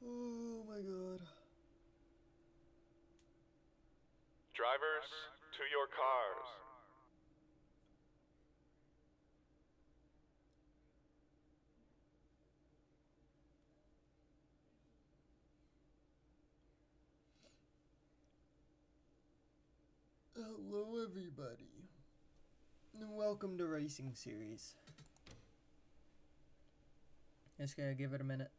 Oh my god. Drivers, to your cars. Hello everybody. And welcome to Racing Series. Just gonna give it a minute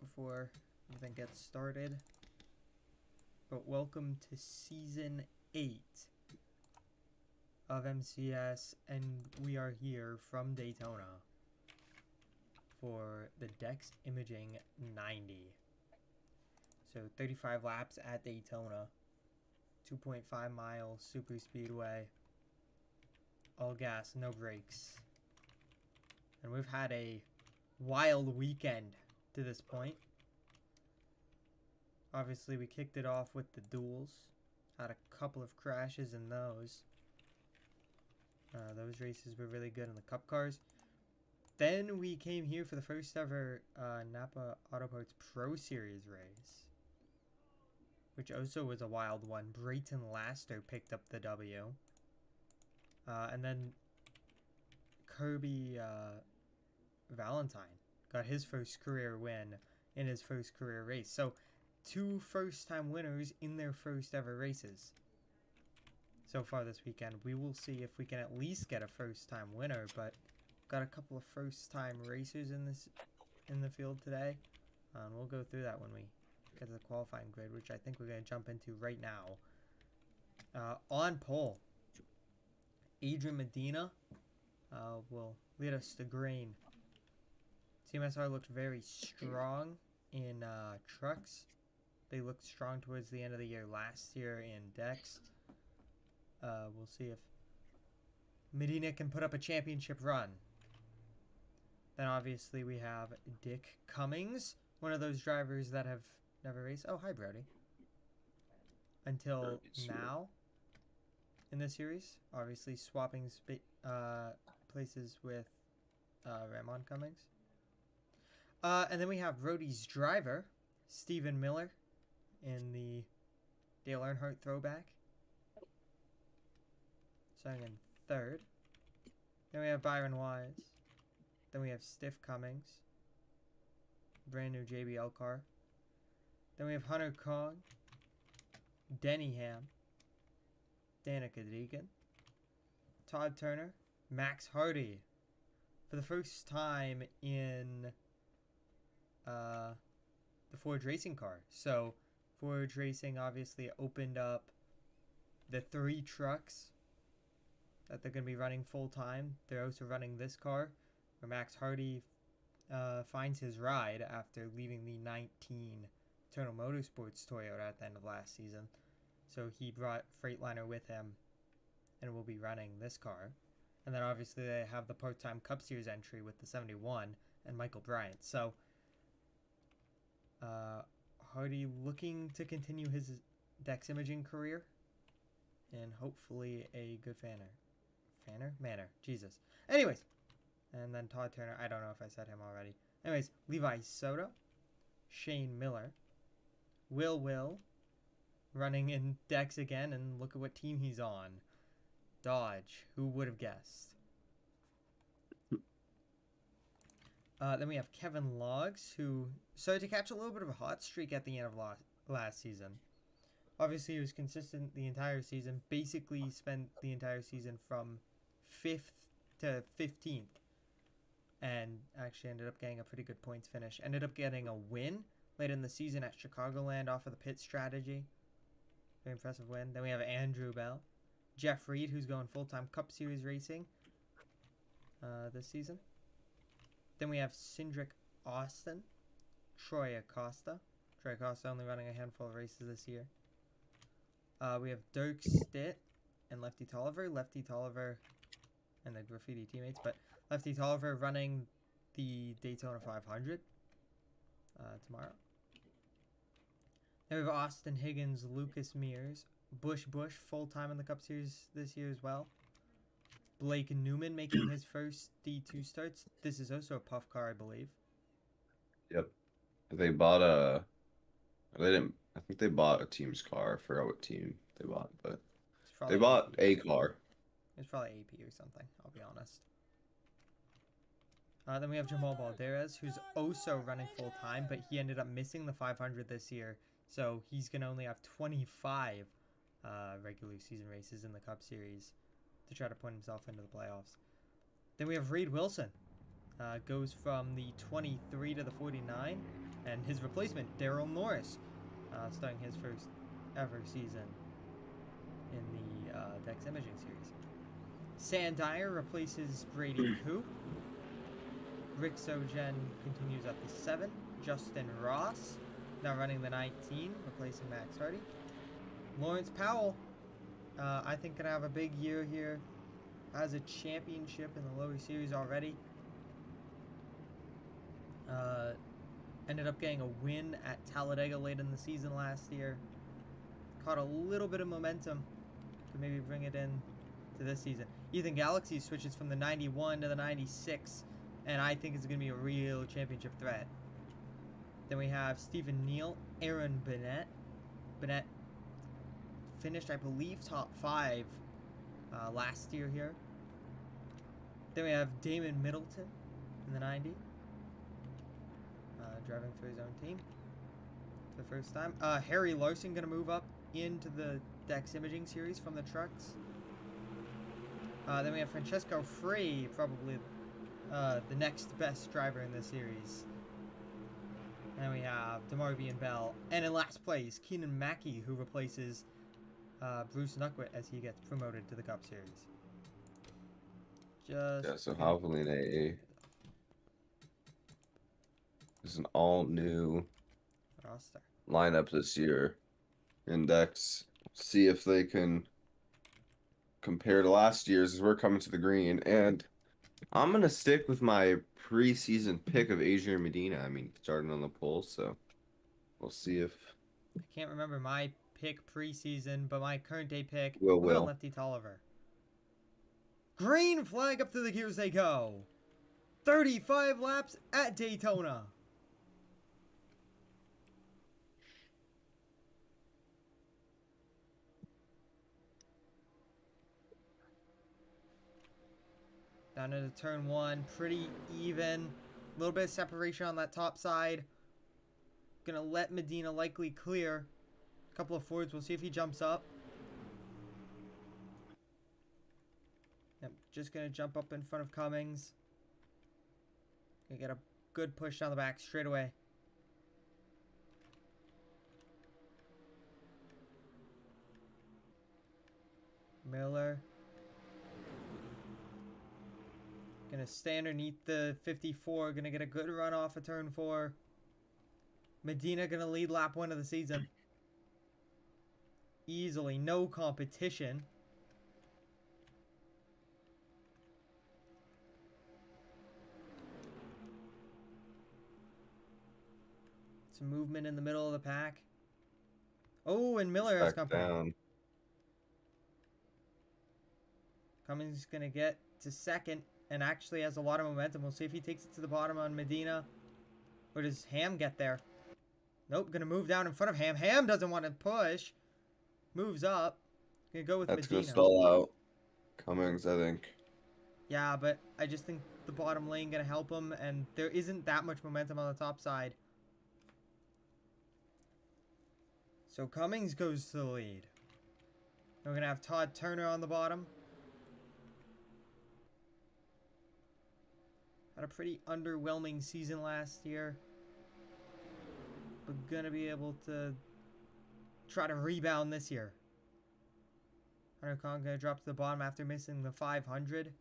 before everything gets started. But welcome to Season 8 of MCS, and we are here from Daytona for the Dex Imaging 90. So 35 laps at Daytona, 2.5 miles super speedway, all gas, no brakes. And we've had a wild weekend to this point. Obviously, we kicked it off with the duels. Had a couple of crashes in those. Those races were really good in the Cup cars. Then we came here for the first ever Napa Auto Parts Pro Series race, which also was a wild one. Brayton Laster picked up the W. And then Kirby Valentine got his first career win in his first career race. So, two first-time winners in their first ever races so far this weekend. We will see if we can at least get a first-time winner, but got a couple of first-time racers in the field today. And we'll go through that when we get to the qualifying grid, which I think we're going to jump into right now. On pole, Adrian Medina will lead us to green. CMSR looked very strong in trucks. They looked strong towards the end of the year last year in Dex. We'll see if Medina can put up a championship run. Then obviously we have Dick Cummings, one of those drivers that have never raced. Oh, hi, Brody. Until now in the series. Obviously swapping places with Ramon Cummings. And then we have Rhodey's driver, Stephen Miller, in the Dale Earnhardt throwback. Starting in third. Then we have Byron Wise. Then we have Stiff Cummings. Brand new JBL car. Then we have Hunter Kong. Denny Ham. Danica Deegan. Todd Turner. Max Hardy. For the first time in the Forge Racing car. So Forge Racing obviously opened up the 3 trucks that they're going to be running full time. They're also running this car where Max Hardy finds his ride after leaving the 19 Eternal Motorsports Toyota at the end of last season. So he brought Freightliner with him and will be running this car. And then obviously they have the part-time Cup Series entry with the 71 and Michael Bryant. So Hardy looking to continue his Dex Imaging career and hopefully a good manner. Jesus. Anyways, and then Todd Turner. I don't know if I said him already. Anyways, Levi Soto, Shane Miller, Will running in Dex again, and look at what team he's on. Dodge. Who would have guessed? Then we have Kevin Logs, who started to catch a little bit of a hot streak at the end of last season. Obviously, he was consistent the entire season. Basically, spent the entire season from 5th to 15th. And actually ended up getting a pretty good points finish. Ended up getting a win late in the season at Chicagoland off of the pit strategy. Very impressive win. Then we have Andrew Bell. Jeff Reed, who's going full-time Cup Series racing this season. Then we have Cindric Austin. Troy Acosta. Troy Acosta only running a handful of races this year. We have Dirk Stitt and Lefty Tolliver. Lefty Tolliver and the Graffiti teammates, but Lefty Tolliver running the Daytona 500 tomorrow. Then we have Austin Higgins, Lucas Mears, Bush full-time in the Cup Series this year as well. Blake Newman making his first D2 starts. This is also a puff car, I believe. Yep. They bought a. They didn't. I think they bought a team's car. I forgot what team they bought, but It's they probably bought AP. a car. It's probably AP or something, I'll be honest. Then we have Jamal Balderas, who's also running full time, but he ended up missing the 500 this year, so he's going to only have 25 regular season races in the Cup Series to try to put himself into the playoffs. Then we have Reed Wilson, goes from the 23 to the 49, and his replacement, Daryl Norris, starting his first ever season in the Dex Imaging Series. Sandier replaces Brady Coop. Rick Sogen continues at the 7. Justin Ross, now running the 19, replacing Max Hardy. Lawrence Powell, I think going to have a big year here. Has a championship in the lower series already. Ended up getting a win at Talladega late in the season last year. Caught a little bit of momentum. Could maybe bring it in to this season. Ethan Galaxy switches from the 91 to the 96. And I think it's going to be a real championship threat. Then we have Stephen Neal, Aaron Bennett. Bennett finished, I believe, top 5 last year here. Then we have Damon Middleton in the 90. Driving for his own team for the first time. Harry Larson going to move up into the Dex Imaging Series from the trucks. Then we have Francesco Frey, probably the next best driver in this series. And we have DeMarvian Bell. And in last place, Keenan Mackey, who replaces Bruce Nuckwit as he gets promoted to the Cup Series. So Haveline is an all-new roster lineup this year. Index. See if they can compare to last year's as we're coming to the green. And I'm going to stick with my preseason pick of Adrian Medina. I mean, starting on the pole, so we'll see if... I can't remember my pick preseason, but my current day pick... Will. Lefty Tolliver. Green flag up through the gears they go. 35 laps at Daytona. Down into turn 1, pretty even. A little bit of separation on that top side. Gonna let Medina likely clear. A couple of Fords, we'll see if he jumps up. Yep, just gonna jump up in front of Cummings. Gonna get a good push down the back straight away. Miller. Gonna stay underneath the 54. Gonna get a good run off of turn 4. Medina gonna lead lap 1 of the season. Easily, no competition. Some movement in the middle of the pack. Oh, and Miller has company. Down. Cummings gonna get to second and actually has a lot of momentum. We'll see if he takes it to the bottom on Medina. Or does Ham get there? Nope, gonna move down in front of Ham. Ham doesn't want to push. Moves up. Gonna go with That's Medina. gonna stall out Cummings, I think. Yeah, but I just think the bottom lane gonna help him, and there isn't that much momentum on the top side. So Cummings goes to the lead. We're gonna have Todd Turner on the bottom. Had a pretty underwhelming season last year, but gonna be able to try to rebound this year. Hunter Khan gonna drop to the bottom after missing the 500.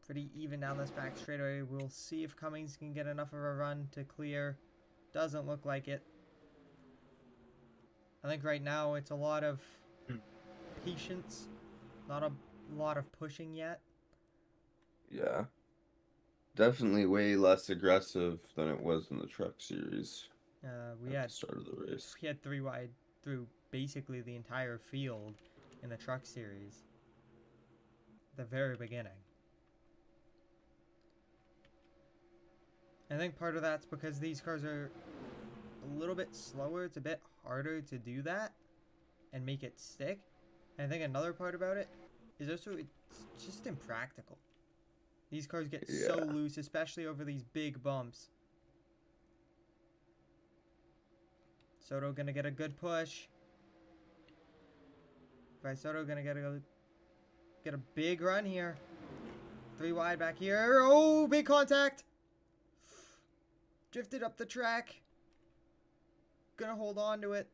Pretty even down this back straightaway. We'll see if Cummings can get enough of a run to clear. Doesn't look like it. I think right now it's a lot of patience, not a lot of pushing yet. Yeah. Definitely way less aggressive than it was in the truck series. We at had the start of the race. We had 3 wide through basically the entire field, in the Truck Series at the very beginning. I think part of that's because these cars are a little bit slower. It's a bit harder to do that and make it stick. And I think another part about it is also it's just impractical. These cars get so loose, especially over these big bumps. Soto gonna get a good push. Soto gonna get a big run here. 3 wide back here. Oh, big contact. Drifted up the track. Gonna hold on to it.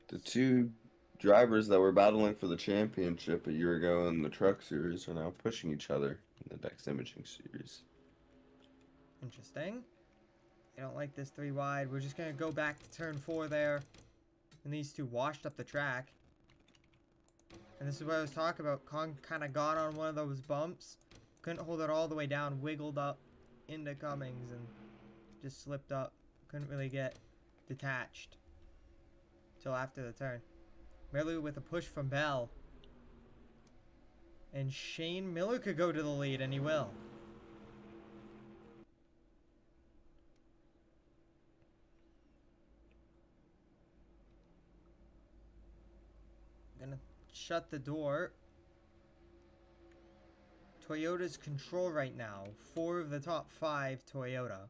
The two drivers that were battling for the championship a year ago in the Truck Series are now pushing each other in the Dex Imaging Series. Interesting. I don't like this 3 wide. We're just gonna go back to turn 4 there. And these two washed up the track. And this is what I was talking about. Kong kind of got on one of those bumps. Couldn't hold it all the way down. Wiggled up into Cummings and just slipped up. Couldn't really get detached till after the turn. Miller with a push from Bell. And Shane Miller could go to the lead, and he will. Gonna shut the door. Toyota's control right now. 4 of the top 5 Toyota.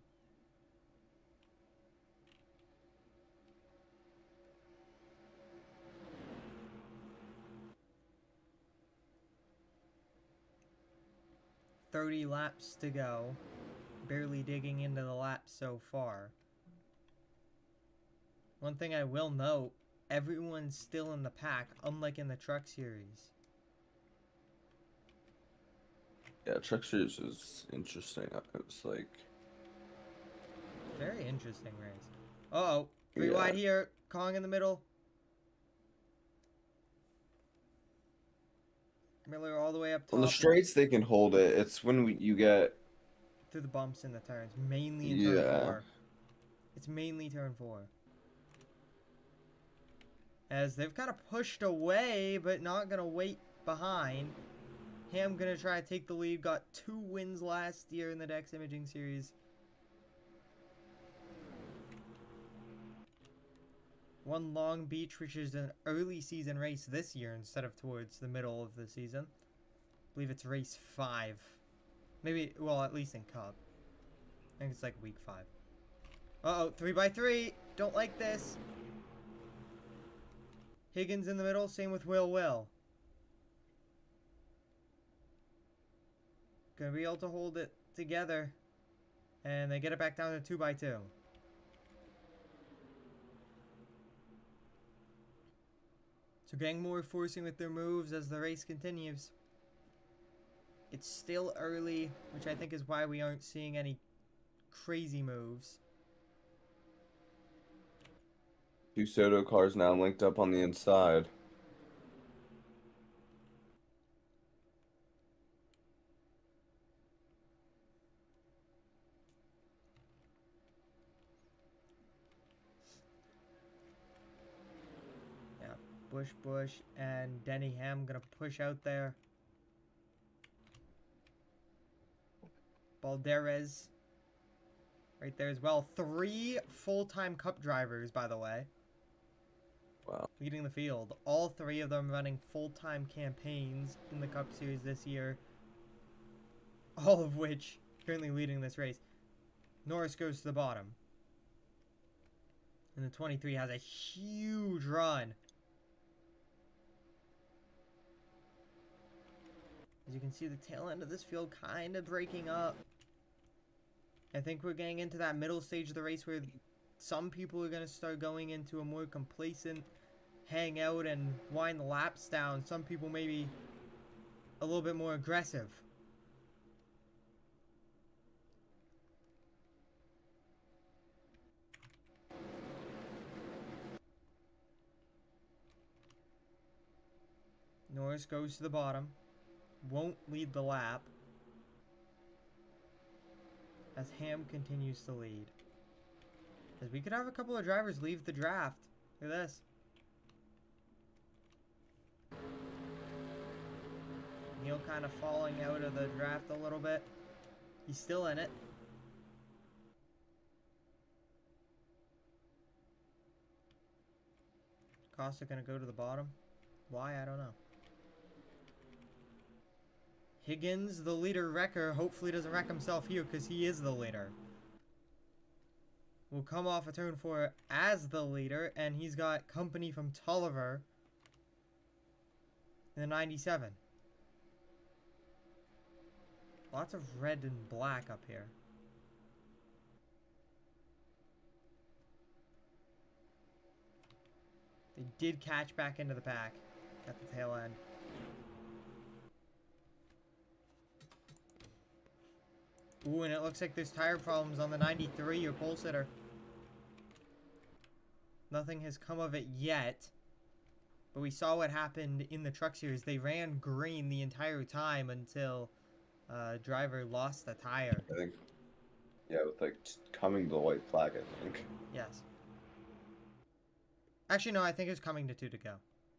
.30 laps to go. Barely digging into the laps so far. One thing I will note, everyone's still in the pack, unlike in the Truck Series. Yeah, Truck Series was interesting. It was like... Very interesting race. Uh-oh. 3 wide here. Kong in the middle. Miller all the way up top. On the straights, they can hold it. It's when you get... through the bumps in the turns. Mainly in turn 4. It's mainly turn 4. As they've kind of pushed away, but not going to wait behind. Ham going to try to take the lead. Got 2 wins last year in the Dex Imaging Series. Won Long Beach, which is an early season race this year instead of towards the middle of the season. I believe it's race 5. Maybe, well, at least in Cup. I think it's like week 5. Uh-oh, 3x3. Don't like this. Higgins in the middle, same with Will. Gonna be able to hold it together. And they get it back down to 2x2. So getting more forcing with their moves as the race continues. It's still early, which I think is why we aren't seeing any crazy moves. 2 Soto cars now linked up on the inside. Bush, and Denny Ham gonna push out there. Balderas right there as well. 3 full-time Cup drivers, by the way. Wow. Leading the field. All 3 of them running full-time campaigns in the Cup Series this year. All of which currently leading this race. Norris goes to the bottom. And the 23 has a huge run. As you can see, the tail end of this field kind of breaking up. I think we're getting into that middle stage of the race where some people are going to start going into a more complacent hang out and wind the laps down. Some people maybe a little bit more aggressive. Norris goes to the bottom. Won't lead the lap. As Ham continues to lead. As we could have a couple of drivers leave the draft. Look at this. Neil kind of falling out of the draft a little bit. He's still in it. Costa gonna go to the bottom. Why? I don't know. Higgins, the leader wrecker, hopefully doesn't wreck himself here because he is the leader. Will come off a turn 4 as the leader, and he's got company from Tolliver in the 97. Lots of red and black up here. They did catch back into the pack at the tail end. Ooh, and it looks like there's tire problems on the 93, your pole sitter. Nothing has come of it yet. But we saw what happened in the Truck Series. They ran green the entire time until driver lost the tire. I think. Yeah, with like coming to the white flag, I think. Yes. Actually, no, I think it was coming to 2 to go.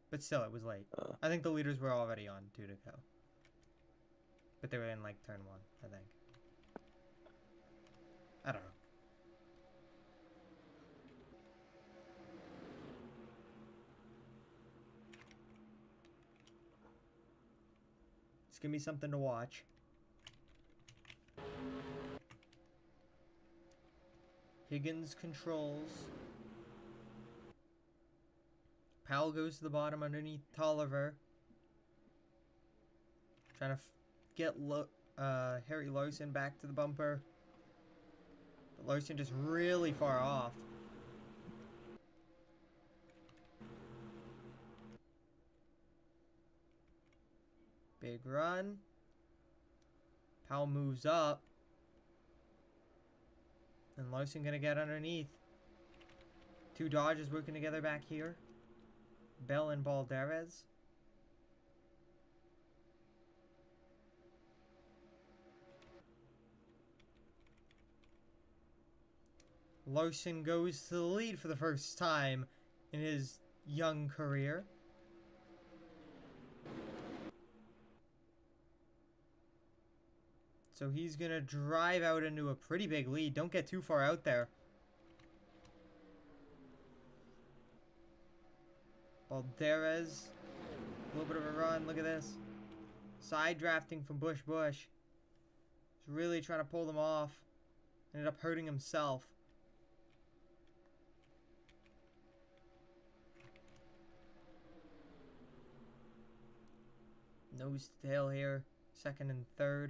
But still, it was late. I think the leaders were already on 2 to go. But they were in like turn 1, I think. I don't know. It's gonna be something to watch. Higgins controls. Powell goes to the bottom underneath Tolliver. Trying to get Harry Larson back to the bumper. But Larson just really far off. Big run. Powell moves up. And Larson gonna get underneath. 2 Dodges working together back here. Bell and Balderas. Larson goes to the lead for the first time in his young career. So he's going to drive out into a pretty big lead. Don't get too far out there. Balderas. A little bit of a run. Look at this. Side drafting from Bush. He's really trying to pull them off. Ended up hurting himself. Nose to tail here. 2nd and 3rd.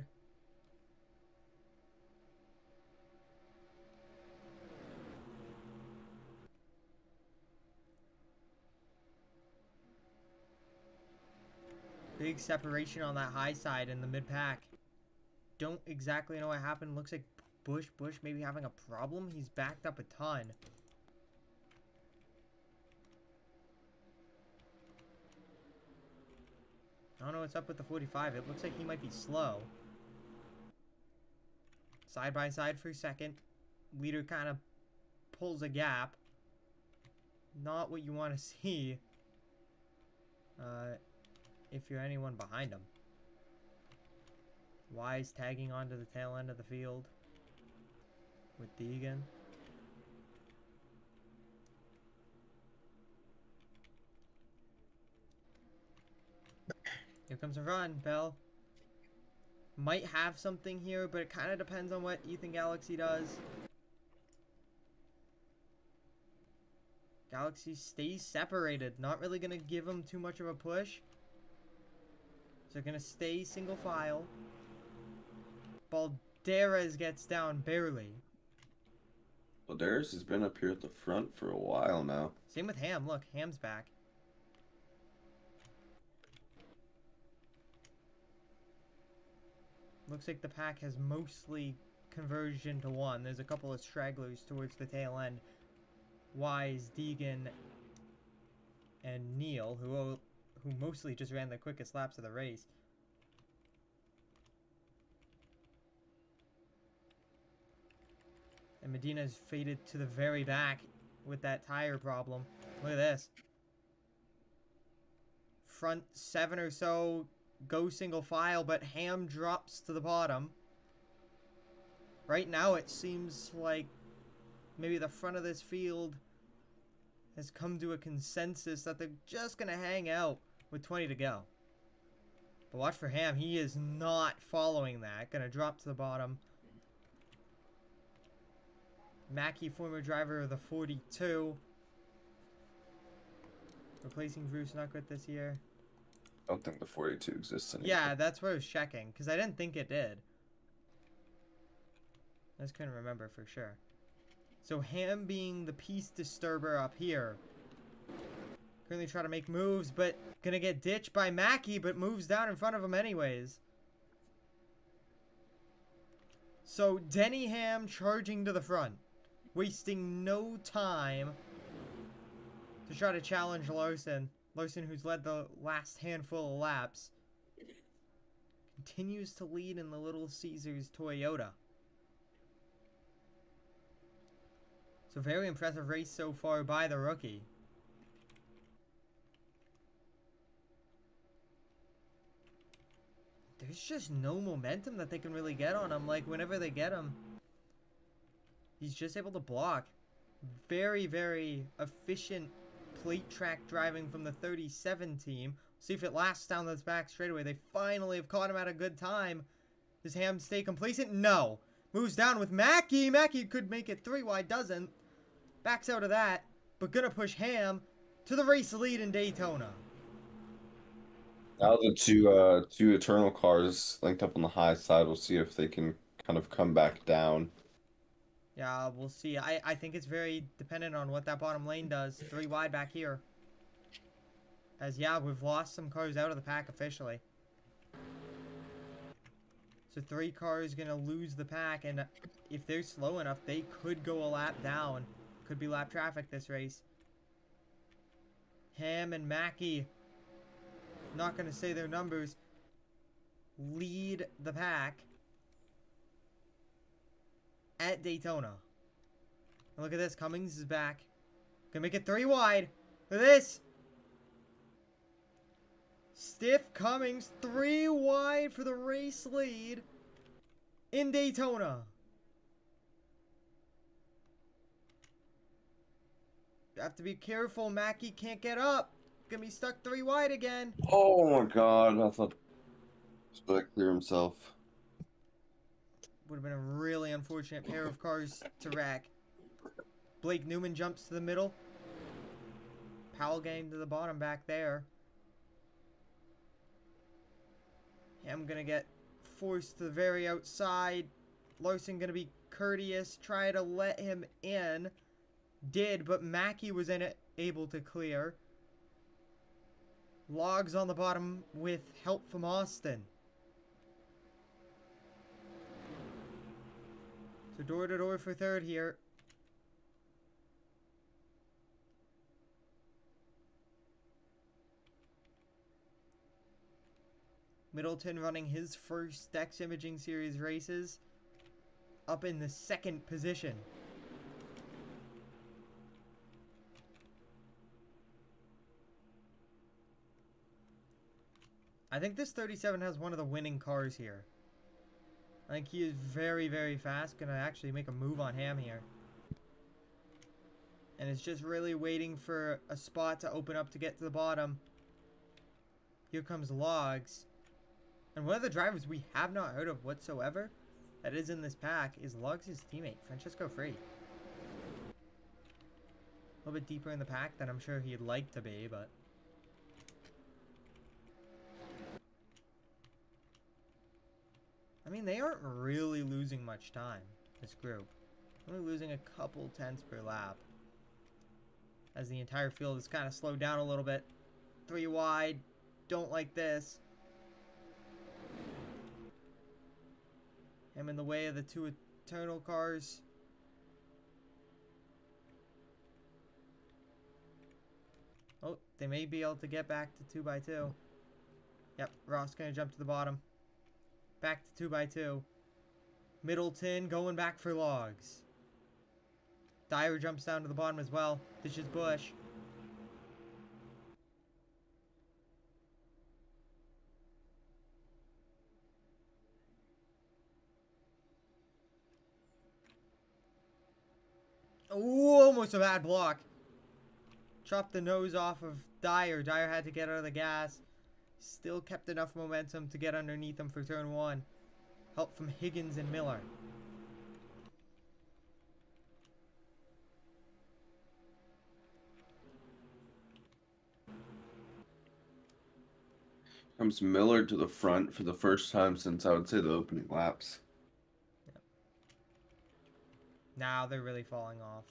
Big separation on that high side in the mid-pack. Don't exactly know what happened. Looks like Bush maybe having a problem. He's backed up a ton. I don't know what's up with the 45. It looks like he might be slow. Side by side for a second. Leader kind of pulls a gap. Not what you want to see. If you're anyone behind him. Wise tagging onto the tail end of the field with Deegan. Here comes a run, Bell. Might have something here, but it kind of depends on what Ethan Galaxy does. Galaxy stays separated. Not really going to give him too much of a push. So they're going to stay single file. Balderas gets down barely. Balderas has been up here at the front for a while now. Same with Ham. Look, Ham's back. Looks like the pack has mostly converged into one. There's a couple of stragglers towards the tail end. Wise, Deegan, and Neil, who mostly just ran the quickest laps of the race. And Medina's faded to the very back with that tire problem. Look at this. Front 7 or so go single file, but Ham drops to the bottom. Right now, it seems like maybe the front of this field has come to a consensus that they're just going to hang out with 20 to go. But watch for Ham. He is not following that. Going to drop to the bottom. Mackey, former driver of the 42. Replacing Bruce Knucklet this year. I don't think the 42 exists anymore. Yeah, that's what I was checking, because I didn't think it did. I just couldn't remember for sure. So Ham being the piece disturber up here. Currently trying to make moves, but gonna get ditched by Mackey, but moves down in front of him anyways. So Denny Ham charging to the front. Wasting no time to try to challenge Larson. Larson, who's led the last handful of laps, continues to lead in the Little Caesars Toyota. So very impressive race so far by the rookie. There's just no momentum that they can really get on him. Like, whenever they get him, he's just able to block. Very, very efficient plate track driving from the 37 team. See if it lasts down this back straightaway. They finally have caught him at a good time. Does Ham stay complacent? No. Moves down with Mackey. Mackey could make it 3 wide, doesn't. Backs out of that, but gonna push Ham to the race lead in Daytona. Now the two Eternal cars linked up on the high side. We'll see if they can kind of come back down. Yeah, we'll see. I think it's very dependent on what that bottom lane does. 3 wide back here. As, yeah, we've lost some cars out of the pack officially. So 3 cars going to lose the pack, and if they're slow enough, they could go a lap down. Could be lap traffic this race. Ham and Mackey, not going to say their numbers, lead the pack at Daytona. And look at this. Cummings is back. Gonna make it 3 wide. Look at this. Stiff Cummings 3 wide for the race lead in Daytona. You have to be careful. Mackey can't get up. Gonna be stuck 3 wide again. Oh my god, I thought he was going to clear himself. Would have been a really unfortunate pair of cars to wreck. Blake Newman jumps to the middle. Powell getting to the bottom back there. I'm gonna get forced to the very outside. Larson gonna be courteous, try to let him in. Did, but Mackey was able to clear. Logs on the bottom with help from Austin. So door to door for 3rd here. Middleton running his first Dex Imaging Series races. Up in the 2nd position. I think this 37 has one of the winning cars here. I think he is very, very fast. Gonna actually make a move on Ham here. And it's just really waiting for a spot to open up to get to the bottom. Here comes Logs. And one of the drivers we have not heard of whatsoever that is in this pack is Logs' teammate, Francisco Free. A little bit deeper in the pack than I'm sure he'd like to be, but... I mean, they aren't really losing much time, this group. Only losing a couple tenths per lap. As the entire field is kind of slowed down a little bit. 3 wide. Don't like this. I'm in the way of the 2 Eternal cars. Oh, they may be able to get back to 2x2. Yep, Ross gonna jump to the bottom. Back to 2x2. Middleton going back for Logs. Dyer jumps down to the bottom as well. Ditches Bush. Ooh, almost a bad block. Chopped the nose off of Dyer. Dyer had to get out of the gas. Still kept enough momentum to get underneath him for turn 1. Help from Higgins and Miller. Comes Miller to the front for the first time since I would say the opening laps. Yep. Now they're really falling off.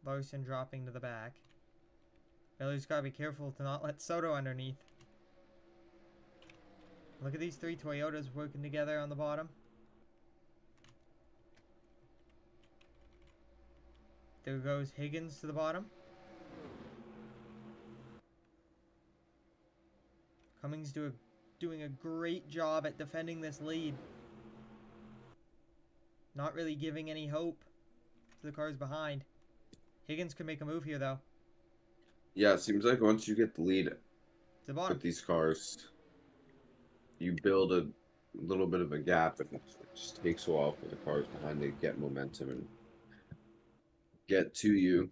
Larson dropping to the back. Miller's got to be careful to not let Soto underneath. Look at these 3 Toyotas working together on the bottom. There goes Higgins to the bottom. Cummings doing a great job at defending this lead. Not really giving any hope to the cars behind. Higgins could make a move here, though. Yeah, it seems like once you get the lead To the bottom. with these cars, you build a little bit of a gap, and it just takes a while for the cars behind to get momentum and get to you.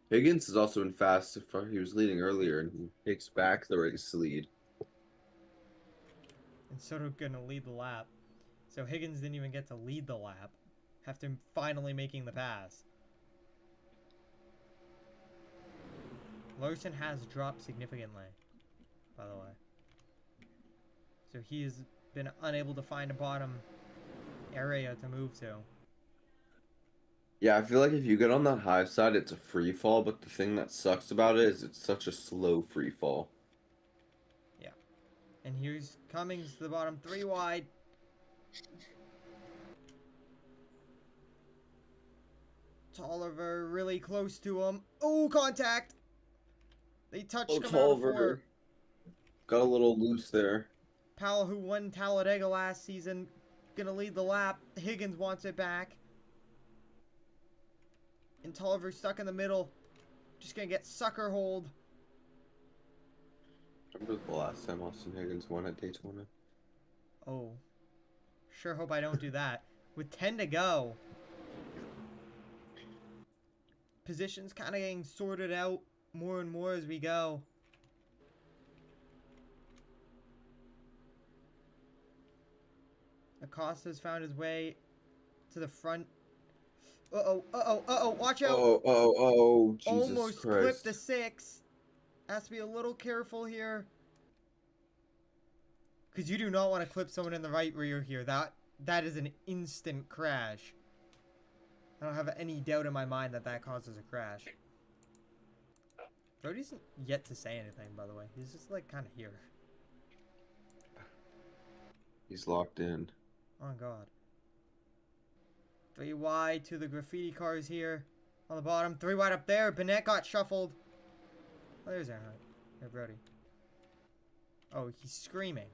Higgins has also been fast. He was leading earlier, and he takes back the race lead. And Soto gonna lead the lap. So Higgins didn't even get to lead the lap after finally making the pass. Larson has dropped significantly, by the way. So he has been unable to find a bottom area to move to. Yeah, I feel like if you get on that high side, it's a free fall, but the thing that sucks about it is it's such a slow free fall. Yeah. And here's Cummings to the bottom, 3 wide. Tolliver really close to him. Oh, contact! They touched him out of 4. Got a little loose there. Powell, who won Talladega last season, gonna lead the lap. Higgins wants it back. And Tolliver stuck in the middle. Just gonna get sucker hold. Remember the last time Austin Higgins won at Daytona? Oh. Sure hope I don't do that. With 10 to go. Positions kind of getting sorted out more and more as we go. Acosta's found his way to the front. Uh-oh, watch out! Jesus Almost Christ. clipped the 6. Has to be a little careful here. Because you do not want to clip someone in the right rear here. That is an instant crash. I don't have any doubt in my mind that that causes a crash. Brody's yet to say anything, by the way. He's just, like, kind of here. He's locked in. Oh, God. 3 wide to the graffiti cars here. On the bottom. 3 wide up there. Bennett got shuffled. Oh, there's Earnhardt. Or Brody. Oh, he's screaming.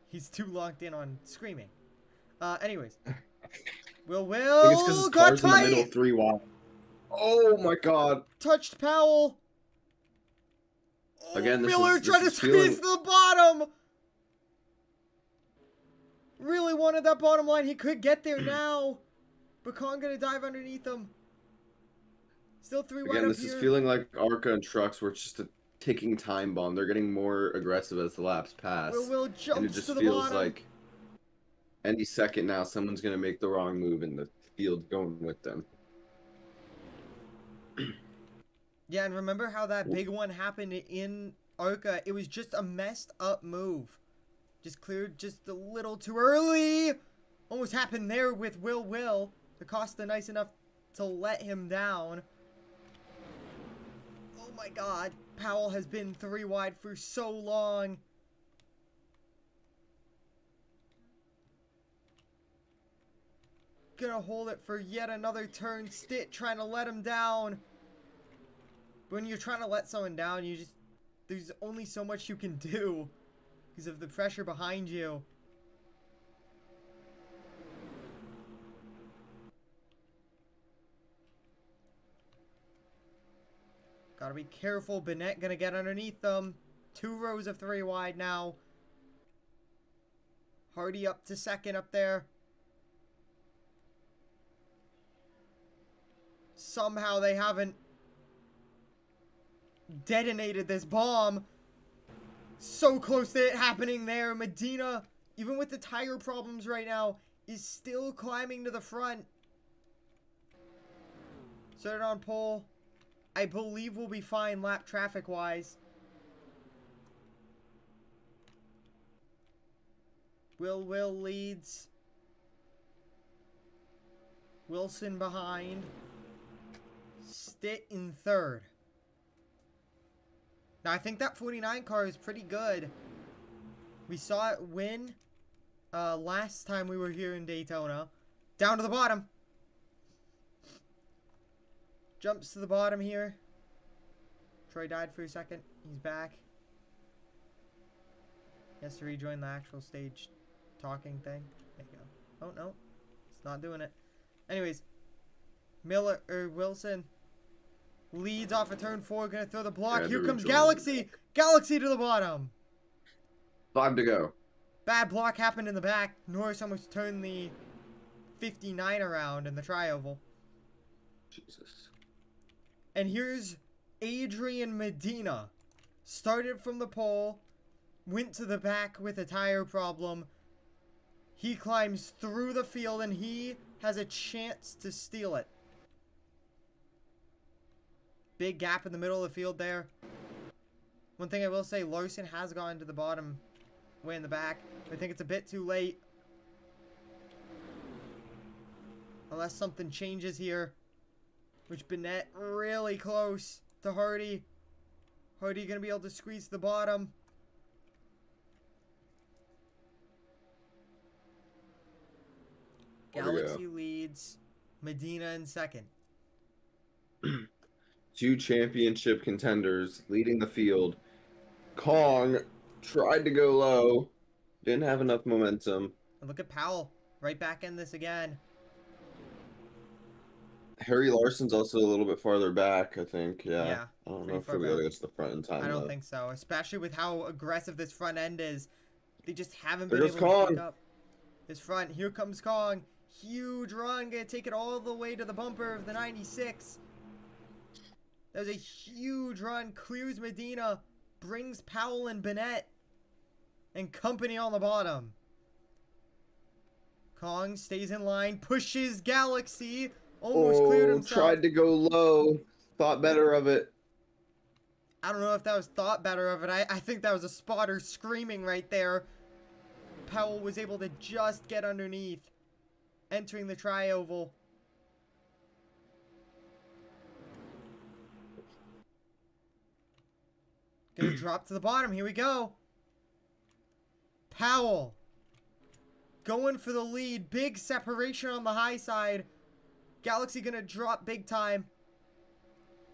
He's too locked in on screaming. Anyways. Will I think it's because his got car's in the middle, tight! 3 wide. Oh my God. Touched Powell. Oh, Again, this Miller is trying to squeeze to the bottom. Really wanted that bottom line. He could get there now. Bacon gonna dive underneath him. Still 3 wide Again, up this here. is feeling like ARCA and trucks where it's just a ticking time bomb. They're getting more aggressive as the laps pass. Will And it jumps just to the feels bottom. like any second now someone's going to make the wrong move and the field's going with them. Yeah, and remember how that big one happened in ARCA? It was just a messed up move. Just cleared just a little too early. Almost happened there with Will. Acosta nice enough to let him down. Oh my God. Powell has been 3 wide for so long. Gonna hold it for yet another turn. Stitt trying to let him down. When you're trying to let someone down, there's only so much you can do because of the pressure behind you. Gotta be careful. Bennett gonna get underneath them. 2 rows of 3 wide now. Hardy up to second up there. Somehow they haven't detonated this bomb. So close to it happening there. Medina, even with the tire problems right now, is still climbing to the front. Started on pole. I believe we'll be fine lap traffic wise. Will leads. Wilson behind. Stitt in third. Now I think that 49 car is pretty good. We saw it win last time we were here in Daytona. Down to the bottom. Jumps to the bottom here. Troy died for a second. He's back. He has to rejoin the actual stage talking thing. There you go. Oh, no. It's not doing it. Anyways. Wilson leads off of turn 4. Gonna throw the block. Here comes Galaxy. Galaxy to the bottom. 5 to go. Bad block happened in the back. Norris almost turned the 59 around in the tri-oval. Jesus. And here's Adrian Medina. Started from the pole. Went to the back with a tire problem. He climbs through the field and he has a chance to steal it. Big gap in the middle of the field there. One thing I will say, Larson has gone to the bottom way in the back. I think it's a bit too late. Unless something changes here. Which Bennett really close to Hardy. Hardy gonna be able to squeeze the bottom. Galaxy leads. Medina in second. 2 championship contenders leading the field. Kong tried to go low. Didn't have enough momentum. And look at Powell. Right back in this again. Harry Larson's also a little bit farther back, I think. Yeah. I don't know if he'll be able to get to the front in time. I don't though. think so. Especially with how aggressive this front end is. They just haven't been able Kong. to pick up this front. Here comes Kong. Huge run. Gonna take it all the way to the bumper of the 96. That was a huge run. Clears Medina. Brings Powell and Bennett. And company on the bottom. Kong stays in line. Pushes Galaxy. Almost cleared himself. Tried to go low. Thought better of it. I don't know if that was thought better of it. I think that was a spotter screaming right there. Powell was able to just get underneath. Entering the tri-oval. Gonna drop to the bottom. Here we go. Powell. Going for the lead. Big separation on the high side. Galaxy gonna drop big time.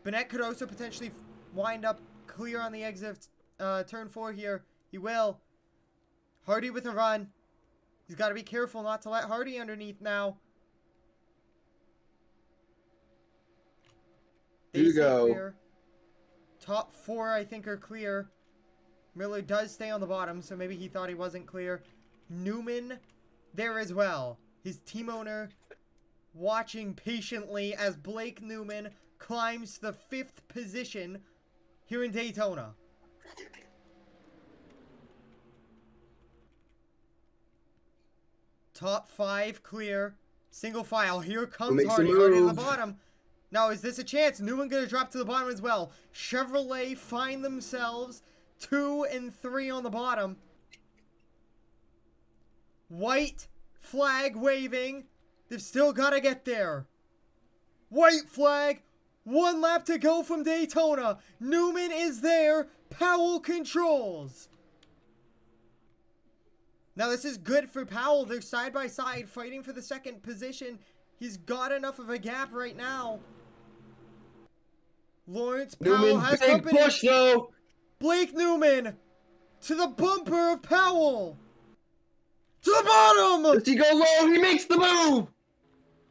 Bennett could also potentially wind up clear on the exit of turn 4 here. He will. Hardy with a run. He's got to be careful not to let Hardy underneath now. They stay clear. Top 4, I think, are clear. Miller does stay on the bottom, so maybe he thought he wasn't clear. Newman there as well. His team owner watching patiently as Blake Newman climbs to the 5th position here in Daytona. Top 5 clear. Single file. Here comes Hardy. Hardy to the bottom. Now, is this a chance? Newman going to drop to the bottom as well. Chevrolet find themselves 2 and 3 on the bottom. White flag waving. They've still got to get there. White flag. 1 lap to go from Daytona. Newman is there. Powell controls. Now, this is good for Powell. They're side by side fighting for the 2nd position. He's got enough of a gap right now. Lawrence Powell has company. Push, though. Blake Newman to the bumper of Powell. To the bottom. Does he go low? He makes the move.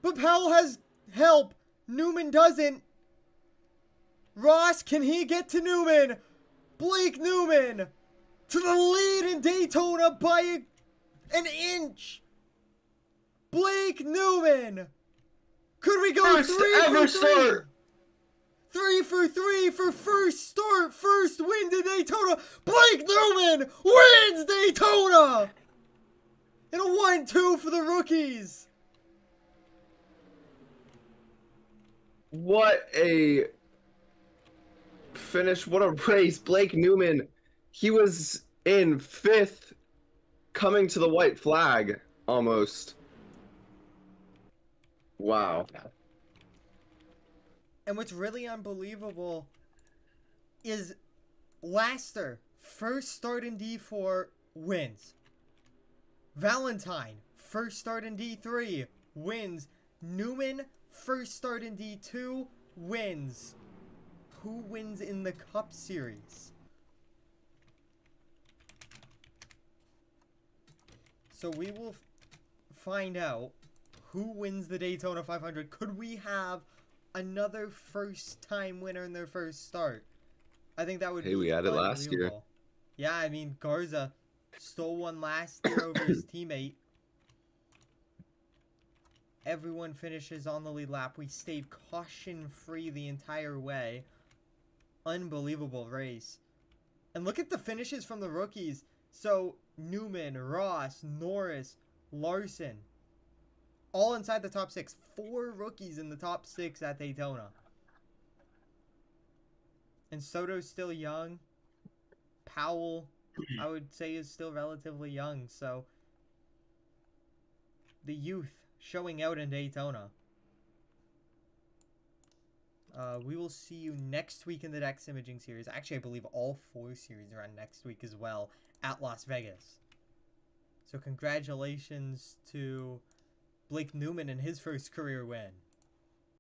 But Powell has help. Newman doesn't. Ross, can he get to Newman? Blake Newman to the lead in Daytona by an inch. Blake Newman. Could we go First 3 ever for 3? start. 3 for 3 for first start, first win to Daytona. Blake Newman wins Daytona. And a 1-2 for the rookies. What a finish. What a race. Blake Newman, he was in 5th coming to the white flag almost. Wow. And what's really unbelievable is Laster, first start in D4, wins. Valentine, first start in D3, wins. Newman, first start in D2, wins. Who wins in the Cup Series? So we will find out who wins the Daytona 500. Could we have another first-time winner in their first start? I think that would be we had it last year. unbelievable. Yeah, I mean, Garza stole one last year over his teammate. Everyone finishes on the lead lap. We stayed caution-free the entire way. Unbelievable race. And look at the finishes from the rookies. So, Newman, Ross, Norris, Larson, all inside the top 6. 4 rookies in the top 6 at Daytona. And Soto's still young. Powell, I would say, is still relatively young. So, the youth showing out in Daytona. We will see you next week in the Dex Imaging series. Actually, I believe all 4 series are on next week as well at Las Vegas. So congratulations to Blake Newman and his first career win.